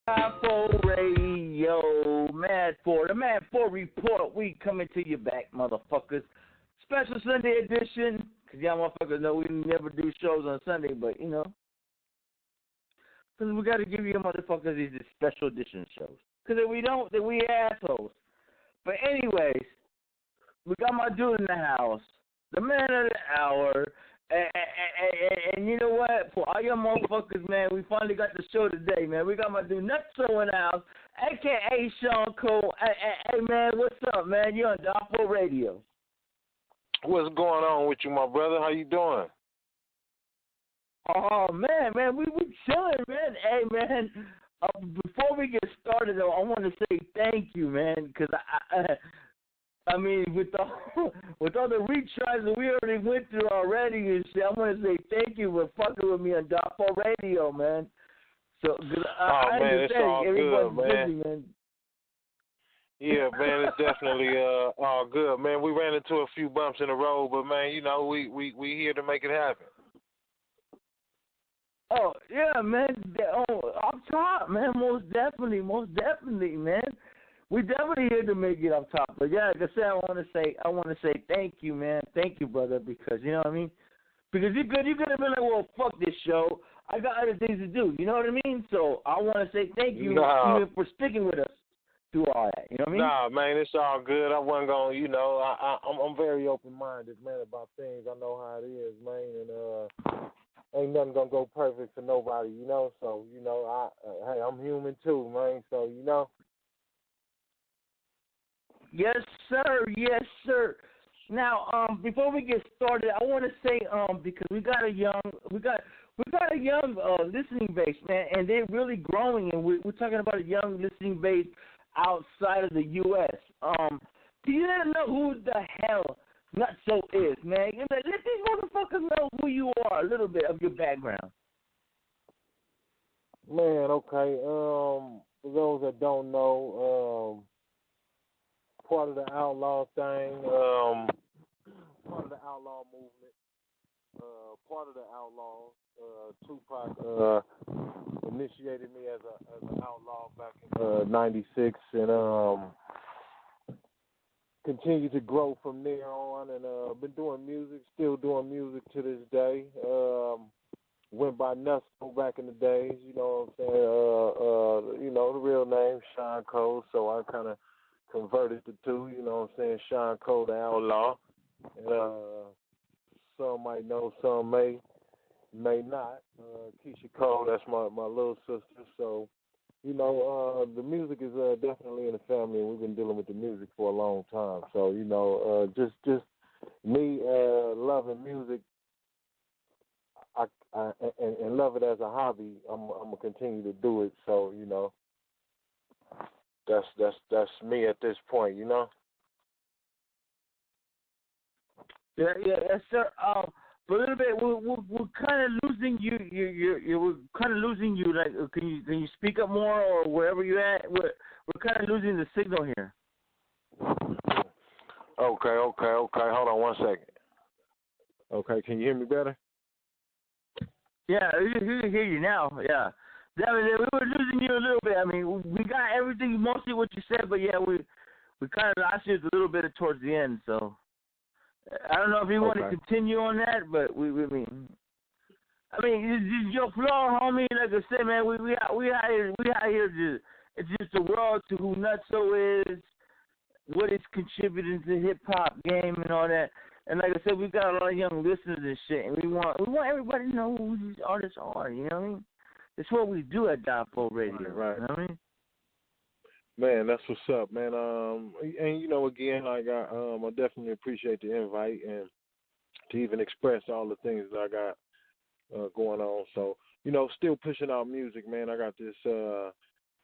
Die4 Radio, Mad 4, the Mad 4 report. We coming to you back, motherfuckers. Special Sunday edition, because y'all motherfuckers know we never do shows on Sunday, but you know, because we got to give you motherfuckers these special edition shows. Because if we don't, then we assholes. But anyways, we got my dude in the house, the man of the hour. And you know what? For all your motherfuckers, man, we finally got the show today, man. We got my dude Nuttso in the house, a.k.a. Sean Cole. Hey, man, what's up, man? You're on Die4 Radio. What's going on with you, my brother? How you doing? Oh, man, we chilling, man. Hey, man, before we get started, though, I want to say thank you, man, because I mean, with all the retries that we already went through already and shit, I want to say thank you for fucking with me on Die4 Radio, man. So, I man, it's all good, man. Busy, man. Yeah, man, it's definitely all good, man. We ran into a few bumps in the road, but man, you know, we here to make it happen. Oh yeah, man. Up top, man. Most definitely, man. We definitely here to make it up top. But yeah, like I said, I want to say thank you, man. Thank you, brother, because you know what I mean? Because you could have been like, well, fuck this show. I got other things to do. You know what I mean? So I want to say thank you even for sticking with us through all that. You know what I mean? Nah, man, it's all good. I wasn't going, you know, I'm very open-minded, man, about things. I know how it is, man, and ain't nothing gonna go perfect for nobody, you know. So, you know, hey, I'm human too, man. So, you know. Yes, sir. Yes, sir. Now, before we get started, I want to say, because we got a young listening base, man, and they're really growing, and we're talking about a young listening base outside of the U.S. Do you know who the hell Nuttso is, man? Let these motherfuckers know who you are, a little bit of your background. Man, okay. For those that don't know, part of the Outlawz thing, part of the outlaw movement, part of the Outlawz. Tupac initiated me as an outlaw back in '96, and continued to grow from there on, and been doing music, still doing music to this day. Went by Nuttso back in the days, you know what I'm saying? You know, the real name, Sean Cole, so I kind of converted the two, you know what I'm saying? Sean Cole, the outlaw. And some might know, some may not. Keisha Cole, that's my little sister, so you know, the music is definitely in the family, and we've been dealing with the music for a long time. So, you know, just me loving music, and love it as a hobby. I'm gonna continue to do it. So, you know, that's me at this point. You know. Yeah, yes, sir. But a little bit, we're kind of losing you. We're kind of losing you. Like, can you speak up more, or wherever you're at? We're kind of losing the signal here. Okay. Hold on 1 second. Okay, can you hear me better? Yeah, we can hear you now. Yeah, we were losing you a little bit. I mean, we got everything, mostly what you said, but yeah, we kind of lost you a little bit towards the end. So I don't know if you want to continue on that, but I mean, it's your floor, homie. Like I said, man, we out here. It's just the world to who Nuttso is, what it's contributing to hip hop game and all that. And like I said, we got a lot of young listeners and shit, and we want everybody to know who these artists are. You know what I mean? It's what we do at Die4 Radio. Right. You know what I mean? Man, that's what's up, man. And you know, again, like I definitely appreciate the invite and to even express all the things that I got going on. So, you know, still pushing out music, man. I got this.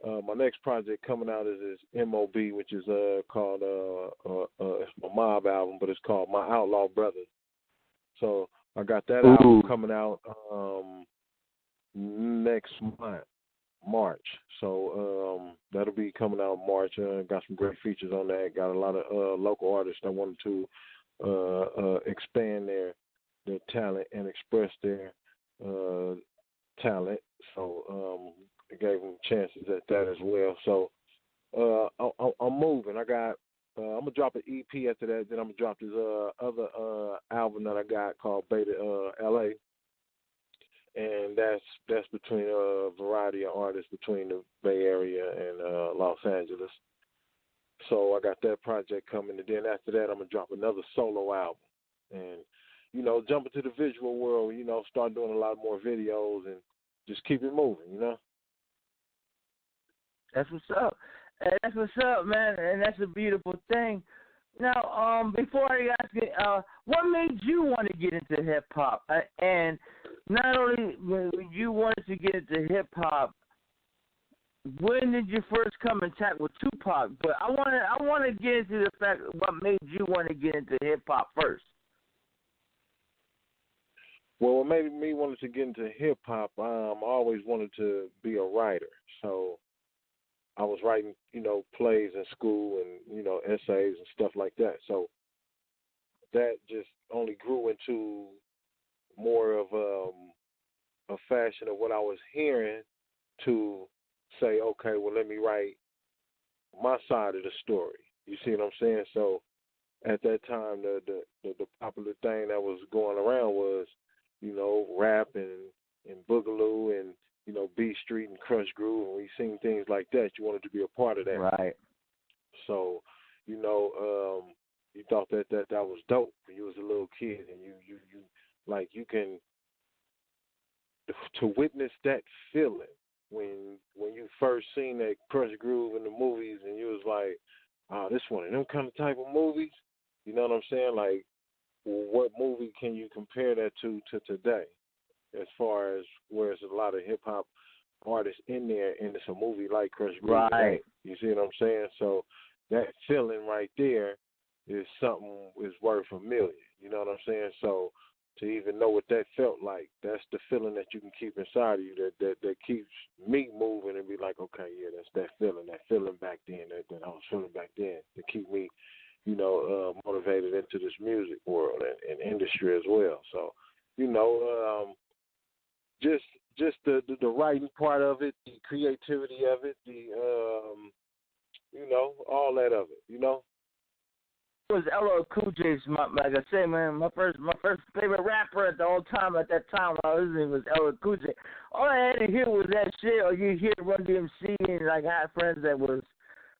My next project coming out is MOB, which is called it's my Mob album, but it's called My Outlaw Brothers. So I got that album coming out next month. March, so that'll be coming out in March. Got some great features on that. Got a lot of local artists that wanted to expand their talent and express their talent. So gave him chances at that as well. So I'm moving. I got I'm gonna drop an EP after that. Then I'm gonna drop this other album that I got called Beta LA, and that's between a variety of artists between the Bay Area and Los Angeles. So I got that project coming, and then after that I'm gonna drop another solo album, and jump into the visual world. Start doing a lot more videos and just keep it moving. That's what's up. And that's what's up, man, and that's a beautiful thing. Now, before I ask you, what made you want to get into hip hop? And not only when you wanted to get into hip hop, when did you first come in contact with Tupac? But I want to get into the fact of what made you want to get into hip hop first. Well, what made me wanted to get into hip hop, I always wanted to be a writer. So I was writing, plays in school and, essays and stuff like that. So that just only grew into more of a fashion of what I was hearing to say, okay, well, let me write my side of the story. You see what I'm saying? So at that time, the popular thing that was going around was, rap and boogaloo and, B Street and Crush Groove, and we seen things like that. You wanted to be a part of that. Right. So, you thought that was dope when you was a little kid, and you can to witness that feeling when you first seen that Crush Groove in the movies, and you was like, oh, this one of them kind of type of movies. You know what I'm saying? Like, what movie can you compare that to today? As far as where there's a lot of hip hop artists in there, and it's a movie like Crush Groove. Right. You see what I'm saying? So that feeling right there is something is worth a million. You know what I'm saying? So to even know what that felt like, that's the feeling that you can keep inside of you that keeps me moving and be like, okay, yeah, that's that feeling back then that I was feeling back then to keep me, motivated into this music world and industry as well. So, just the writing part of it, the creativity of it, the all that of it, It was LL Cool J's, like I said, man, my first favorite rapper at the whole time at that time when I was listening was LL Cool J. All I had to hear was that shit, or you hear Run DMC, and like I had friends that were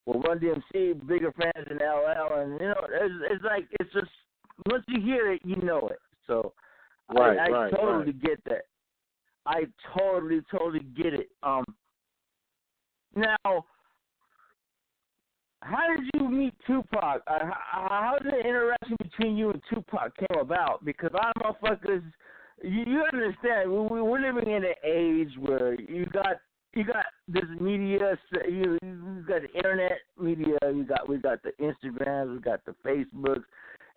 Run DMC, bigger fans than LL, and it's just once you hear it, you know it. So I totally get that. I totally get it. Now, how did you meet Tupac? How did the interaction between you and Tupac came about? Because a lot of motherfuckers, you understand, we're living in an age where you got this media, you got the internet media, we got the Instagrams, we got the Facebooks,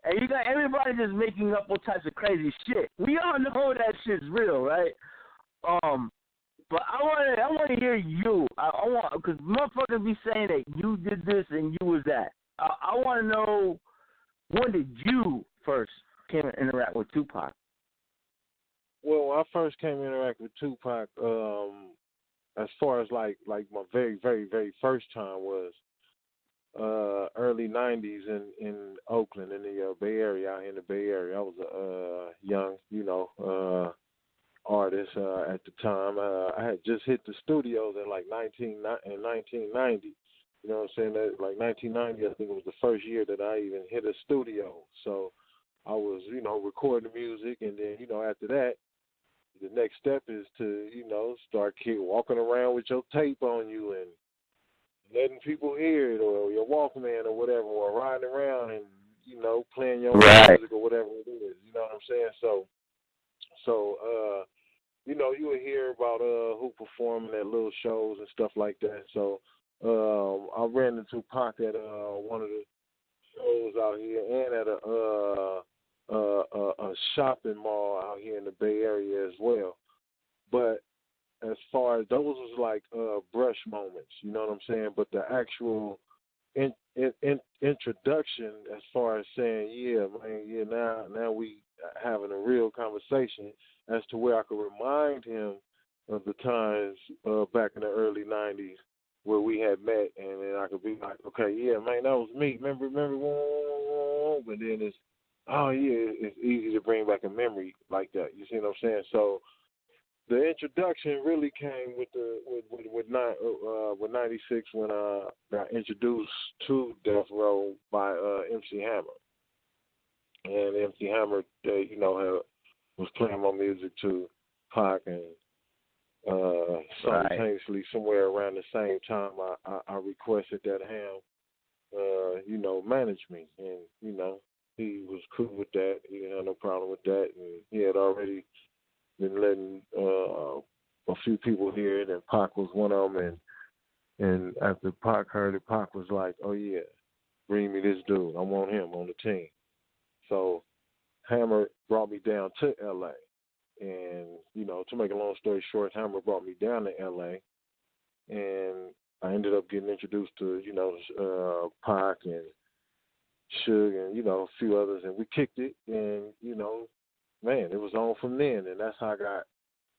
and you got everybody just making up all types of crazy shit. We all know that shit's real, right? But I want to hear you. I want, because motherfuckers be saying that you did this and you was that. I want to know, when did you first came and interact with Tupac? Well, when I first came to interact with Tupac, as far as like my very, very, very first time was early 90s in Oakland, in the Bay Area, out in the Bay Area. I was a young, artist at the time. I had just hit the studios in 1990. You know what I'm saying? That, like 1990, I think it was the first year that I even hit a studio. So I was, recording music, and then, after that, the next step is to, start walking around with your tape on you and letting people hear it, or your Walkman or whatever, or riding around and, playing your music or whatever it is. You know what I'm saying? So you would hear about who performing at little shows and stuff like that. So I ran into Pac at one of the shows out here, and at a shopping mall out here in the Bay Area as well. But as far as those was like brush moments, you know what I'm saying? But the actual introduction, as far as saying, now we having a real conversation, as to where I could remind him of the times back in the early '90s where we had met, and then I could be like, okay, yeah, man, that was me. Remember, but then it's, oh yeah, it's easy to bring back a memory like that. You see what I'm saying? So the introduction really came with '96 when I got introduced to Death Row by MC Hammer, and MC Hammer, was playing my music to Pac, and simultaneously somewhere around the same time I requested that Ham, manage me, and he was cool with that. He didn't have no problem with that, and he had already been letting a few people hear it, and Pac was one of them. And after Pac heard it, Pac was like, "Oh yeah, bring me this dude. I want him on the team." So Hammer brought me down to L.A. And to make a long story short, Hammer brought me down to L.A. and I ended up getting introduced to Pac and Suge and a few others, and we kicked it, and man, it was on from then, and that's how I got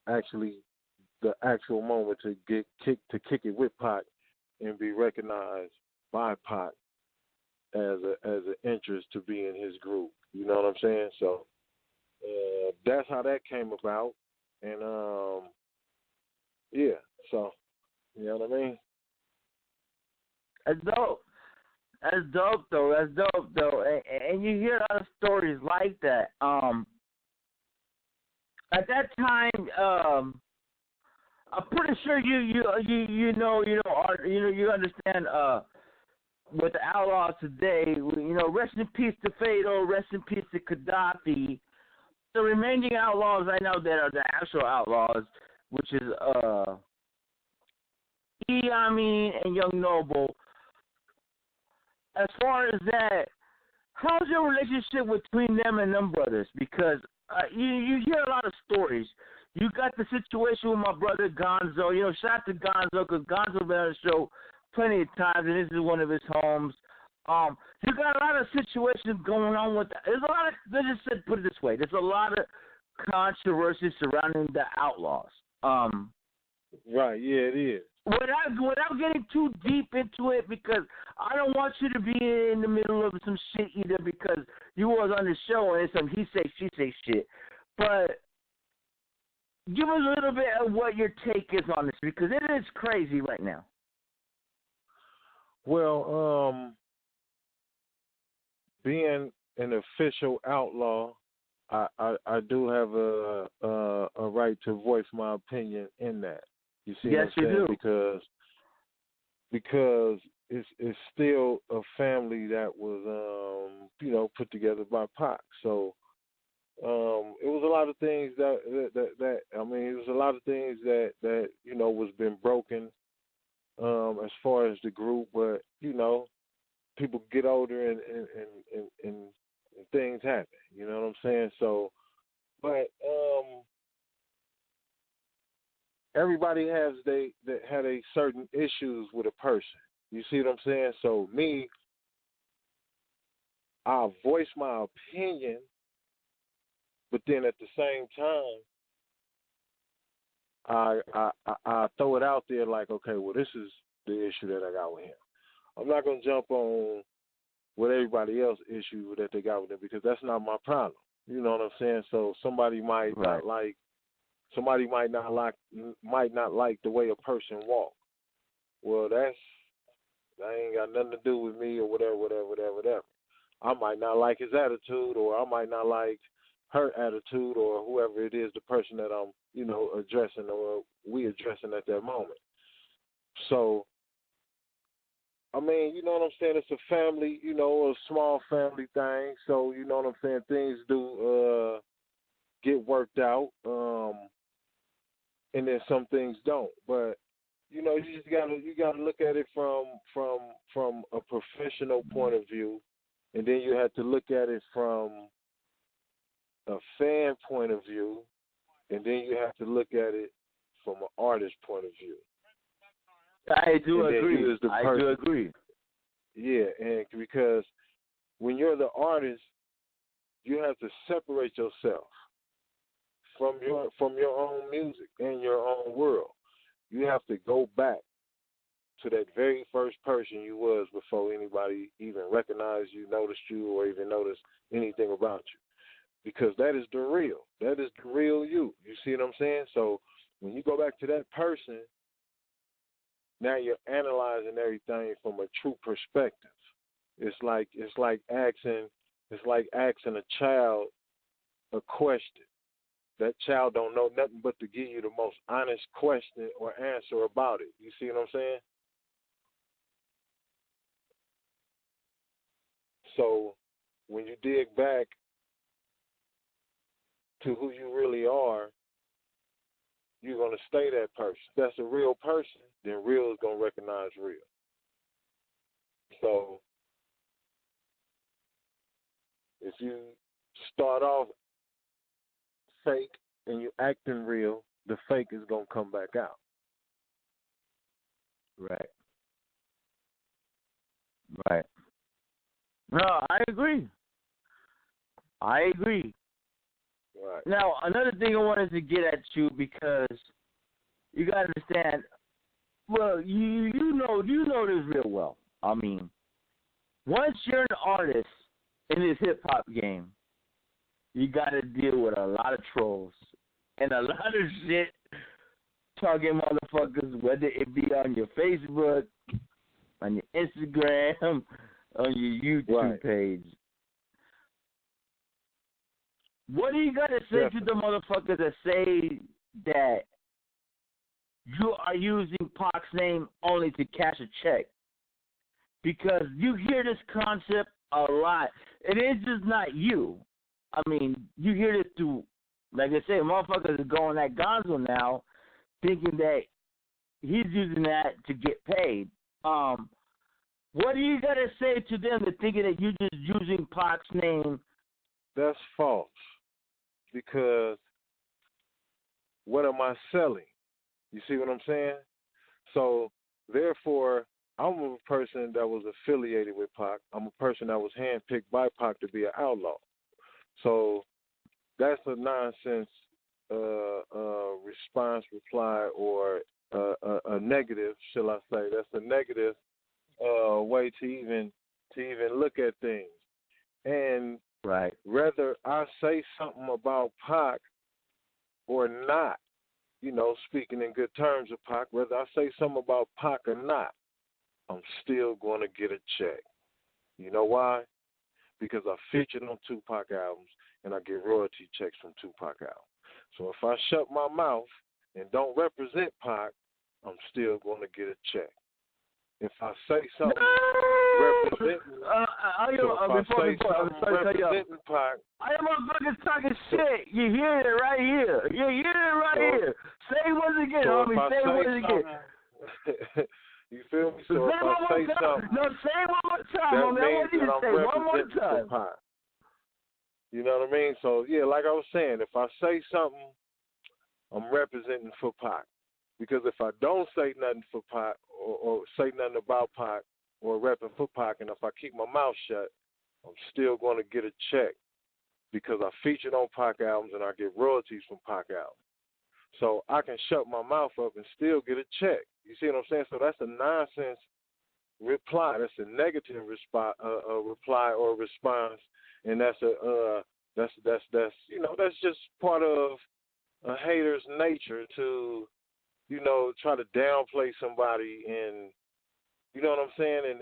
actually the actual moment to kick it with Pac and be recognized by Pac as an interest to be in his group. You know what I'm saying? So that's how that came about, and yeah. So you know what I mean? That's dope. That's dope though. And you hear a lot of stories like that. At that time, I'm pretty sure you understand with the Outlawz today. Rest in peace to Fado, rest in peace to Gaddafi. The remaining Outlaws I know that are the actual Outlawz, which is E. Amin and Young Noble. As far as that, how's your relationship between them and them brothers? Because you hear a lot of stories. You got the situation with my brother Gonzo. Shout out to Gonzo, because Gonzo been on the show plenty of times, and this is one of his homes. You got a lot of situations going on with. There's a lot of. Let's just put it this way. There's a lot of controversy surrounding the Outlawz. Right. Yeah, it is. Without getting too deep into it, because I don't want you to be in the middle of some shit either, because you was on the show and it's some he say, she say shit. But give us a little bit of what your take is on this, because it is crazy right now. Well, being an official outlaw, I do have a right to voice my opinion in that. You see yes, what I'm saying? You do. Because it's still a family that was put together by Pac. So it was a lot of things that it was a lot of things that was been broken as far as the group, but people get older and things happen. You know what I'm saying? So, but everybody had a certain issues with a person. You see what I'm saying? So me, I'll voice my opinion, but then at the same time, I throw it out there like, okay, well, this is the issue that I got with him. I'm not going to jump on what everybody else issue that they got with him, because that's not my problem. You know what I'm saying? So somebody might right. not like. Somebody might not like the way a person walk. Well, that ain't got nothing to do with me or whatever. I might not like his attitude, or I might not like her attitude, or whoever it is, the person that I'm, addressing, or we addressing at that moment. So, I mean, you know what I'm saying? It's a family, a small family thing. So, you know what I'm saying? Things do get worked out. And then some things don't, but you just gotta look at it from a professional point of view, and then you have to look at it from a fan point of view, and then you have to look at it from an artist point of view. I do agree. Yeah, and because when you're the artist, you have to separate yourself from your own music and your own world. You have to go back to that very first person you was before anybody even recognized you, noticed you, or even noticed anything about you. Because that is the real. That is the real you. You see what I'm saying? So when you go back to that person, now you're analyzing everything from a true perspective. It's like asking a child a question. That child don't know nothing but to give you the most honest question or answer about it. You see what I'm saying? So when you dig back to who you really are, you're going to stay that person. If that's a real person, then real is going to recognize real. So if you start off fake and you acting real, the fake is going to come back out. Right. Right. No, I agree. Right. Now, another thing I wanted to get at you, because you got to understand, well, you know this real well. I mean, once you're an artist in this hip-hop game, you got to deal with a lot of trolls and a lot of shit talking motherfuckers, whether it be on your Facebook, on your Instagram, on your YouTube page. What do you got to say to the motherfuckers that say that you are using Pac's name only to cash a check? Because you hear this concept a lot. And it's just not you. I mean, you hear this through, like I said, motherfuckers are going at Gonzo now thinking that he's using that to get paid. What do you got to say to them that thinking that you're just using Pac's name? That's false. Because what am I selling? You see what I'm saying? So, therefore, I'm a person that was affiliated with Pac. I'm a person that was handpicked by Pac to be an outlaw. So, that's a nonsense response, reply, or a negative, shall I say. That's a negative way to even look at things. And whether I say something about Pac or not, speaking in good terms of Pac, whether I say something about Pac or not, I'm still going to get a check. You know why? Because I featured on Tupac albums and I get royalty checks from Tupac albums. So if I shut my mouth and don't represent Pac, I'm still going to get a check. If I say something representing Pac, I am motherfuckers talking shit. You hear it right here. You hear it right here. Say it once again, homie. Say it once again. You feel me? So if I say something, no, say it one more time, homie. I want you to say one more time. Pac. You know what I mean? So yeah, like I was saying, if I say something, I'm representing for Pac. Because if I don't say nothing for Pac or say nothing about Pac or repping for Pac, and if I keep my mouth shut, I'm still going to get a check because I featured on Pac albums and I get royalties from Pac albums. So I can shut my mouth up and still get a check. You see what I'm saying? So that's a nonsense reply. That's a negative reply or response, and that's just part of a hater's nature to try to downplay somebody and, you know what I'm saying,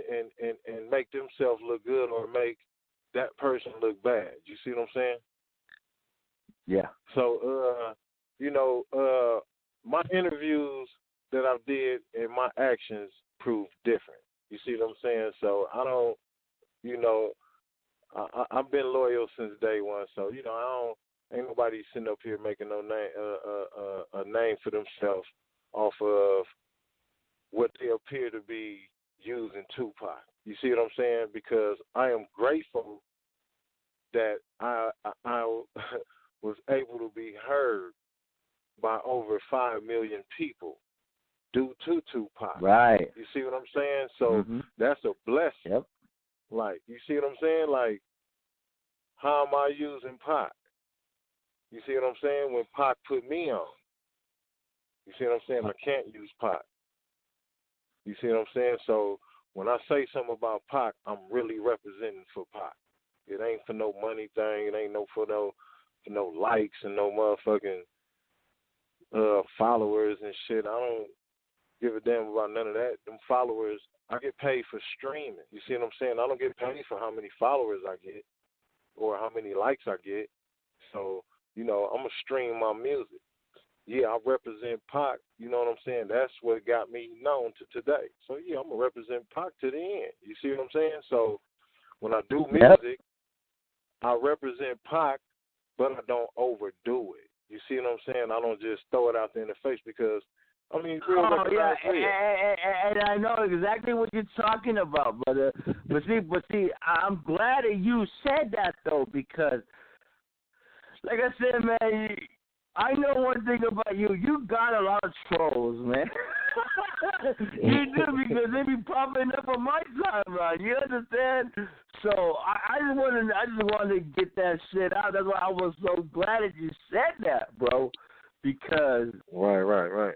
and make themselves look good or make that person look bad. You see what I'm saying? Yeah. So, my interviews that I did and my actions prove different. You see what I'm saying? So I don't, I've been loyal since day one. So, ain't nobody sitting up here making no name, a name for themselves off of what they appear to be using Tupac. You see what I'm saying? Because I am grateful that I was able to be heard by over 5 million people due to Tupac. Right. You see what I'm saying? So that's a blessing. Yep. Like, you see what I'm saying? Like, how am I using Pac? You see what I'm saying? When Pac put me on. You see what I'm saying? I can't use Pac. You see what I'm saying? So when I say something about Pac, I'm really representing for Pac. It ain't for no money thing. It ain't for no likes and no motherfucking followers and shit. I don't give a damn about none of that. Them followers, I get paid for streaming. You see what I'm saying? I don't get paid for how many followers I get or how many likes I get. So, I'm going to stream my music. Yeah, I represent Pac. You know what I'm saying? That's what got me known to today. So, yeah, I'm going to represent Pac to the end. You see what I'm saying? So, when I do music, I represent Pac, but I don't overdo it. You see what I'm saying? I don't just throw it out there in the face because, real yeah, and I know exactly what you're talking about, brother. But see, I'm glad that you said that, though, because, like I said, man, I know one thing about you. You got a lot of trolls, man. You do, because they be popping up on my timeline. You understand? So I just wanted to get that shit out. That's why I was so glad that you said that, bro. Because right.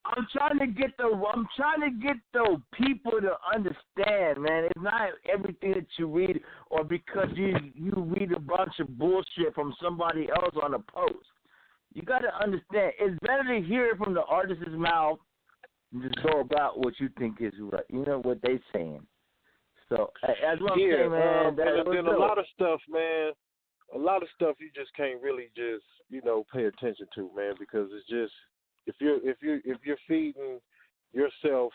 I'm trying to get the people to understand, man. It's not everything that you read, or because you read a bunch of bullshit from somebody else on a post. You got to understand. It's better to hear it from the artist's mouth than just go about what you think is right. You know what they saying. So that's what I'm saying, man. And then a lot of stuff, man. A lot of stuff you just can't really just pay attention to, man, because it's just if you're feeding yourself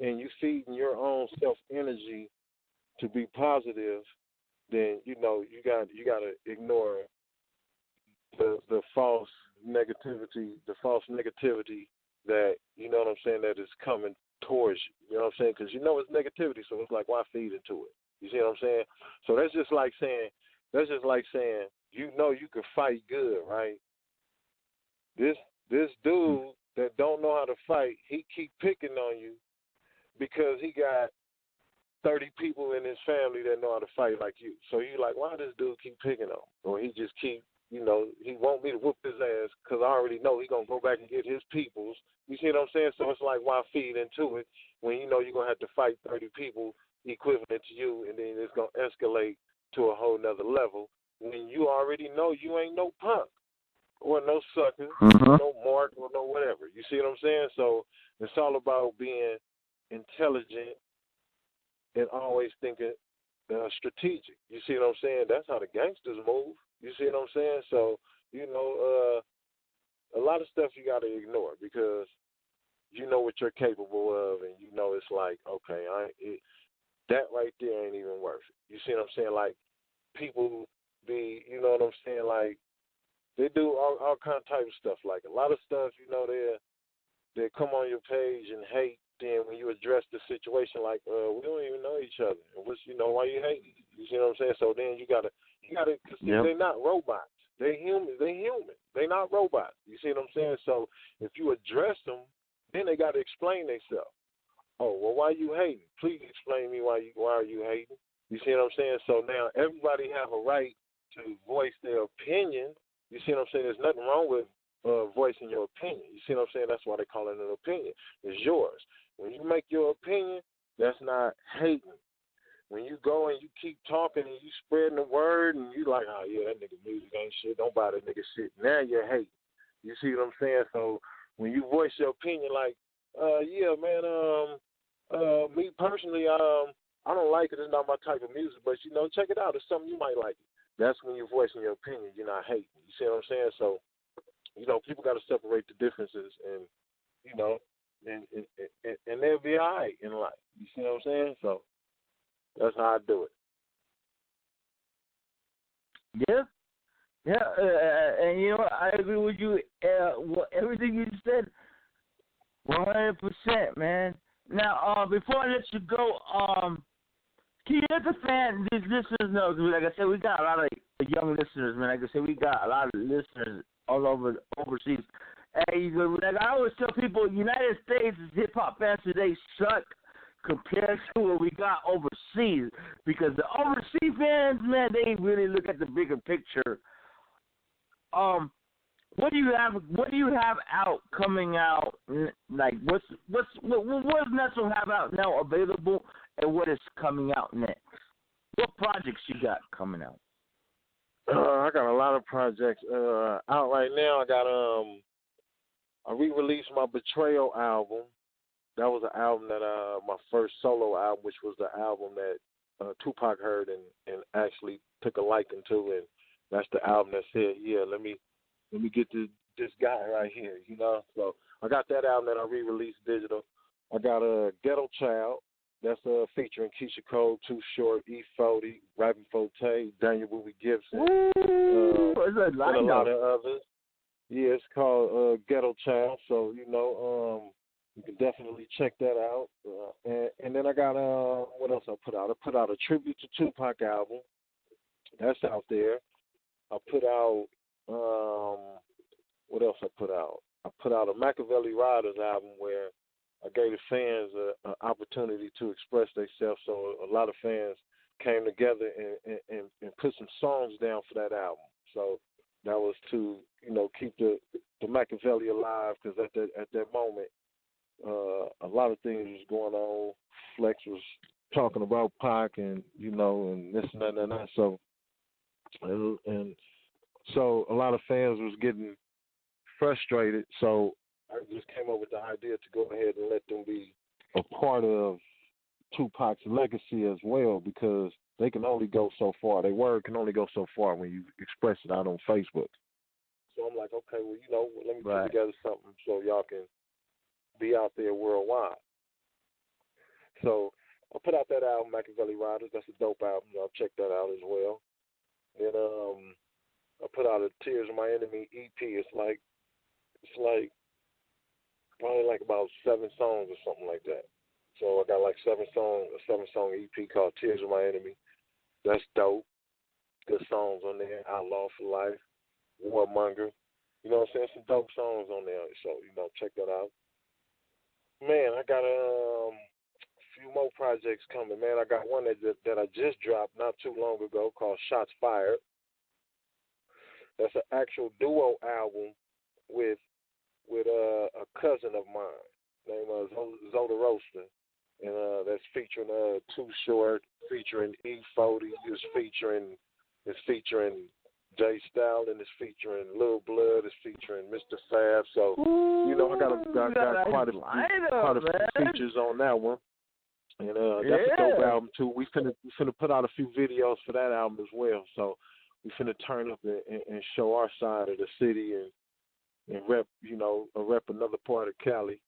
and you feeding your own self energy to be positive, then you got to ignore the false negativity that that is coming towards you. You know what I'm saying? Because it's negativity, so it's like, why feed into it? You see what I'm saying? So that's just like saying you can fight good, right? This dude that don't know how to fight, he keep picking on you because he got 30 people in his family that know how to fight like you. So you like, why does dude keep picking on him? Or he just keep, he want me to whoop his ass because I already know he going to go back and get his peoples. You see what I'm saying? So it's like, why feed into it when you're going to have to fight 30 people equivalent to you, and then it's going to escalate to a whole nother level when you already know you ain't no punk or no sucker, no mark, or no whatever. You see what I'm saying? So it's all about being intelligent and always thinking strategic. You see what I'm saying? That's how the gangsters move. You see what I'm saying? So, a lot of stuff you got to ignore because you know what you're capable of, and it's like, okay, that right there ain't even worth it. You see what I'm saying? Like, people be, like, they do all kind of type of stuff. Like, a lot of stuff, they come on your page and hate. Then when you address the situation, like, we don't even know each other. What's, why you hate? You see what I'm saying? So then you gotta, cause they're not robots. They're human. They're not robots. You see what I'm saying? So if you address them, then they gotta explain themselves. Oh, well, why you hating? Please explain me why are you hating? You see what I'm saying? So now everybody have a right to voice their opinion. You see what I'm saying? There's nothing wrong with voicing your opinion. You see what I'm saying? That's why they call it an opinion. It's yours. When you make your opinion, that's not hating. When you go and you keep talking and you spreading the word and you like, oh, yeah, that nigga music ain't shit. Don't buy that nigga shit. Now you're hating. You see what I'm saying? So when you voice your opinion like, yeah, man, me personally, I don't like it. It's not my type of music. But, check it out. It's something you might like. That's when you're voicing your opinion. You're not hating. You see what I'm saying? So, people got to separate the differences and, and they'll be all right in life. You see what I'm saying? So that's how I do it. Yeah. And I agree with you. Everything you said, 100%, man. Now, before I let you go, can you let the fans, these listeners know? Because like I said, we got a lot of young listeners, man. Like I said, we got a lot of listeners all over overseas. Hey, like I always tell people, United States hip hop fans today suck compared to what we got overseas. Because the overseas fans, man, they really look at the bigger picture what do you have out coming out? Like, what does Nuttso have out now available, and what is coming out next? What projects you got coming out? I got a lot of projects out right now. I re-released my Betrayal album. That was an album that my first solo album, which was the album that Tupac heard and actually took a liking to, and that's the album that said, yeah, let me get this guy right here, you know. So I got that album that I re-released digital. I got a Ghetto Child. That's featuring Keisha Cole, Too Short, E40, Rapping Forte, Daniel Bowie Gibson, and a lot of others. Yeah, it's called Ghetto Child. So you know, you can definitely check that out. And then I got what else I put out? I put out a tribute to Tupac album. That's out there. I put out what else I put out? I put out a Machiavelli Riders album where I gave the fans an opportunity to express themselves. So a lot of fans came together and put some songs down for that album. So that was to, you know, keep the Machiavelli alive, because at that moment, a lot of things was going on. Flex was talking about Pac and, you know, and this and that and that. So, and so a lot of fans was getting frustrated. So I just came up with the idea to go ahead and let them be a part of Tupac's legacy as well, because they can only go so far. Their word can only go so far when you express it out on Facebook. So I'm like, okay, well, you know, let me put together something so y'all can be out there worldwide. So I put out that album, Machiavelli Riders. That's a dope album. Y'all check that out as well. Then I put out a Tears of My Enemy EP. It's like probably like about 7 songs or something like that. So I got like a 7-song EP called Tears of My Enemy. That's dope. Good songs on there. Outlaw for Life, Warmonger. You know what I'm saying? Some dope songs on there. So, you know, check that out. Man, I got a few more projects coming, man. I got one that I just dropped not too long ago called Shots Fired. That's an actual duo album with a cousin of mine named Zoda Roaster, and that's featuring Too Short, featuring E40, it's featuring Jay Stalin, it's featuring Lil Blood, it's featuring Mr. Fab. So you know, I got quite a few features on that one, and that's a dope album too. We finna put out a few videos for that album as well. So we finna turn up and show our side of the city and rep, you know, another part of Cali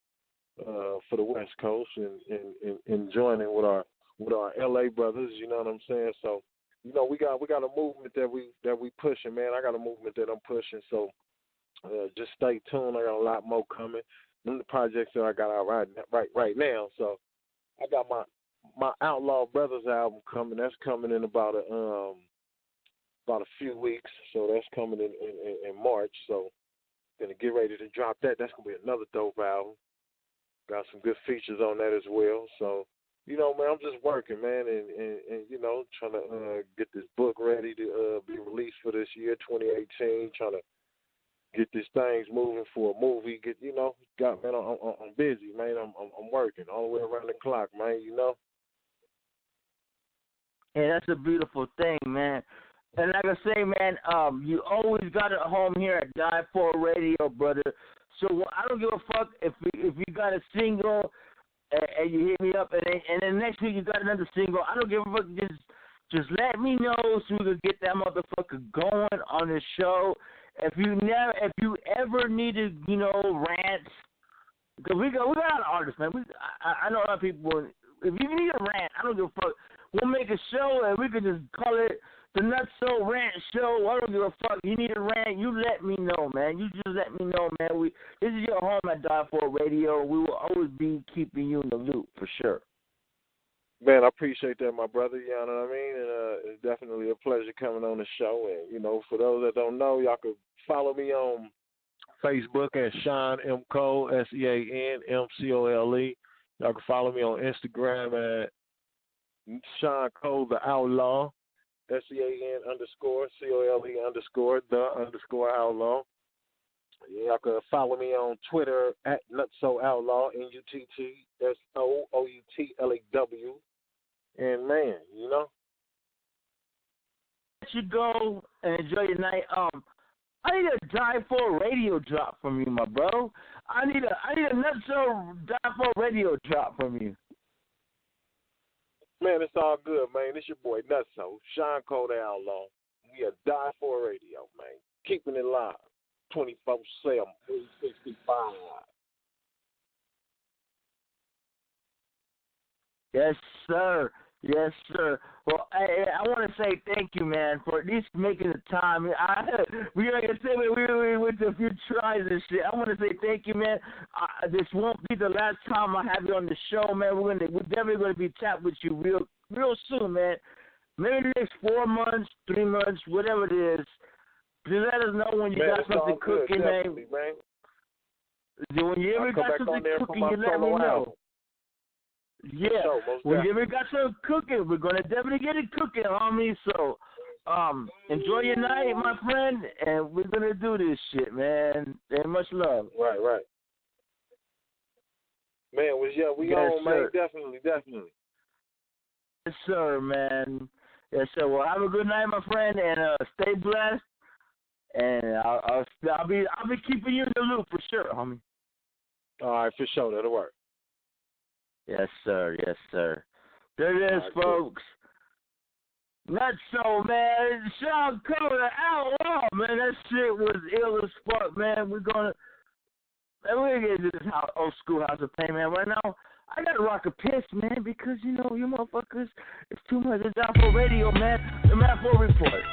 for the West Coast, and joining with our LA brothers, you know what I'm saying? So, you know, we got a movement that we pushing, man. I got a movement that I'm pushing. So just stay tuned. I got a lot more coming. Them the projects that I got out right now. So I got my Outlaw Brothers album coming. That's coming in about a few weeks. So that's coming in March. So gonna get ready to drop that. That's gonna be another dope album. Got some good features on that as well. So, you know, man, I'm just working, man, and you know, trying to get this book ready to be released for this year, 2018. Trying to get these things moving for a movie. Man, I'm busy, man. I'm working all the way around the clock, man. You know. Yeah, that's a beautiful thing, man. And like I say, man, you always got it home here at Die4 Radio, brother. So I don't give a fuck if you got a single and you hit me up, and then next week you got another single. I don't give a fuck. Just let me know so we can get that motherfucker going on the show. If you ever needed, you know, rants, because we got an artist, man. I know a lot of people. If you need a rant, I don't give a fuck. We'll make a show and we can just call it the Nuttso Rant Show. I don't give a fuck. You need a rant, you let me know, man. You just let me know, man. This is your home at Die4 Radio. We will always be keeping you in the loop, for sure. Man, I appreciate that, my brother. You know what I mean? And it's definitely a pleasure coming on the show. And, you know, for those that don't know, y'all can follow me on Facebook at Sean M. Cole, SeanMcole. Y'all can follow me on Instagram at Sean Cole, the Outlaw. SEAN_COLE_the_outlaw. Y'all can follow me on Twitter at Nuttso Outlaw, NUTTSOOUTLAW. And man, you know. Let you go and enjoy your night. I need a Die4 radio drop from you, my bro. I need a Nuttso Die4 radio drop from you. Man, it's all good, man. It's your boy Nuttso, Sean Cole the Outlaw. We are Die4 Radio, man. Keeping it live, 24/7, 365. Yes, sir. Yes, sir. Well, I want to say thank you, man, for at least making the time. We like I said, we went to a few tries and shit. I want to say thank you, man. This won't be the last time I have you on the show, man. We're definitely going to be chatting with you real soon, man. Maybe the next 4 months, 3 months, whatever it is. Just let us know when you got something cooking, man. When you ever got something cooking, you let me know. Yeah, when you ever got something cooking, we're going to definitely get it cooking, homie. So, enjoy your night, my friend, and we're going to do this shit, man. And much love. Right. Man, we yes, on, sir. man. Definitely. Yes, sir, man. Yes, sir. Well, have a good night, my friend, and stay blessed. And I'll be keeping you in the loop for sure, homie. All right, for sure. That'll work. Yes, sir. Yes, sir. There it is, right, folks. Cool. Nuttso, man. Sean Cole the Outlaw, man. That shit was ill as fuck, man. We're gonna get into this old school house of pain, man. Right now, I gotta rock a piss, man, because you know you motherfuckers. It's too much. It's Die4 Radio, man. The Die4 Report.